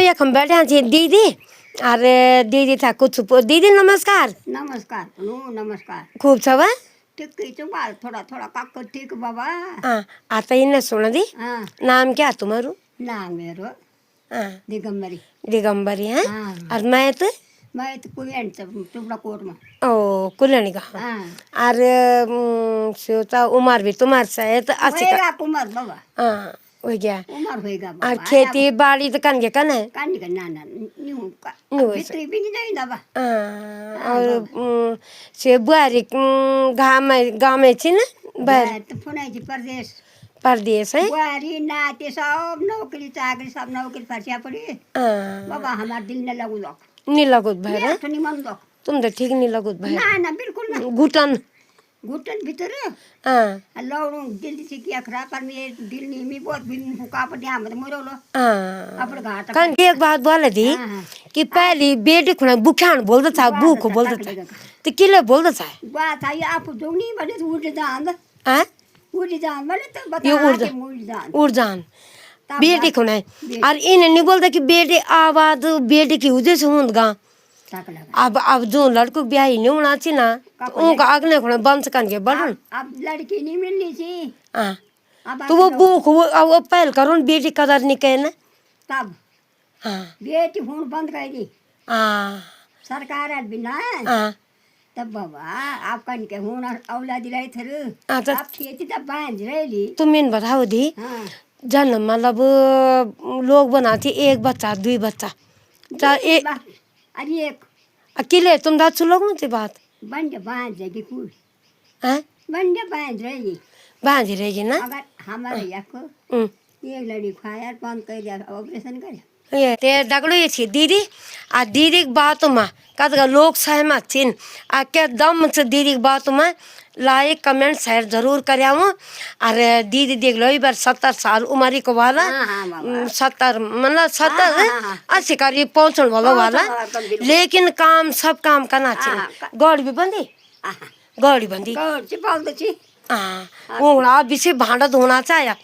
यखम बैठा छी दीदी। अरे दीदी था कुछ दीदी नमस्कार। नमस्कार नमस्कार। खूब छ बा ठीक बाल थोड़ा थोड़ा काक ठीक बाबा। हाँ आता इन्हें सुन दी। हाँ नाम क्या तुम्हारू? नाम मेरो हाँ दिगंबरी। दिगंबरी है। हाँ और मैं तो कुएं टुकड़ा कोट में। ओ कुलनी का। हाँ और सोता उम्र भी तुम्हारे शायद अच्छी का। होएगा कुमार बाबा। हाँ हो गया। उम्र होएगा और बाबा। खेती बाड़ी तो कन के कन है। कानी का ना न्यू का न्यू है भीतरी भी नहीं जाई बाबा। और से बुआरी गाँव में छी ना बाहर तो फोन जी परदेश परदेश है। बुआरी नाते सब नौकरी चाकरी सब नौकरी फसिया पड़ी बाबा। हमारा दिल न लगू दो नहीं लगुत भाई ये तो नहीं मन दो। तुम तो ठीक नहीं लगुत भाई ना ना बिल्कुल ना घुटन। घुटन भीतर हाँ लौड़ू जल्दी से किया खराब पर मैं दिल नहीं मी बहुत भी फुका पर ध्यान मत मोरो लो हाँ अपन घाट कन एक बात बोले थी कि पहली बेटी खुना बुखान बोलता था भूख बोलता था तो किले बोलता था बात आई आप जो नहीं बने तो उड़ जान हाँ उड़ जान बने तो बता ये जान उड़ जान बेटी खुना है और इन्हें नहीं बोलता कि बेटी आवाज बेटी की उदय से होगा। अब जो लड़कों ब्याह ही नहीं होना चाहिए ना तो उनका अगले खुना बंश कन के बढ़न। अब लड़की नहीं मिलनी थी हाँ तो वो भूख वो पहल करो बेटी कदर नहीं कहे ना तब हाँ बेटी फोन बंद कर दी हाँ सरकार बिना हाँ तब बाबा आप कन के होना औलाद दिलाई थर हाँ तो आप खेती तब बांध रही तुम इन बताओ दी हाँ जन्म मतलब लोग बनाते एक बच्चा दुई बच्चा चाहे अरे एक अकेले तुम दाद सुन लोग ना बात बन जा बांध जाएगी कुल हैं बन जा बांध रहेगी बांधी रहेगी ना। अगर हमारे यहाँ को एक लड़ी खाया बंद कर दिया ऑपरेशन कर ये ते दगड़ो ये छी दीदी आ दीदी की बातों में कद लोग सहमत छिन आ के दम से दीदी की बातों में लाइक कमेंट शेयर जरूर करियाऊँ। और दीदी देख लो बार 70 साल उम्र को वाला 70 मतलब 70 80 करीब पहुँचने वाला लेकिन काम सब काम करना चाहिए। गौड़ भी बंदी गौड़ी बंदी हाँ उंगड़ा भी भांडा धोना चाहिए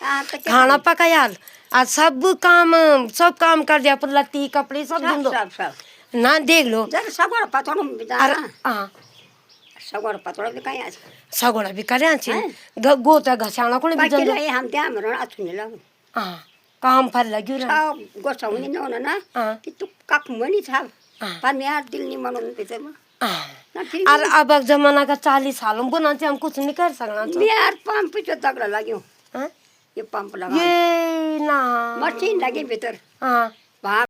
खाना पकाया आज सब काम कर दिया पर लत्ती कपड़े सब धुल दो ना देख लो सगोड़ा पतोड़ हाँ सगोड़ा भी कहीं सगोड़ा भी करे गोता घसाना को भी हम त्या मेरो अच्छुने लग हाँ काम फल लग्यो र गोसाउने न ना कि तू कख मनी था पर मैं यार दिल नहीं मनों भीतर में और अब जमाना का 40 सालों बुना हम कुछ नहीं कर सकना मैं यार पंप जो तगड़ा लग्यो ये पंप लगा ये ना मशीन लगी भीतर हाँ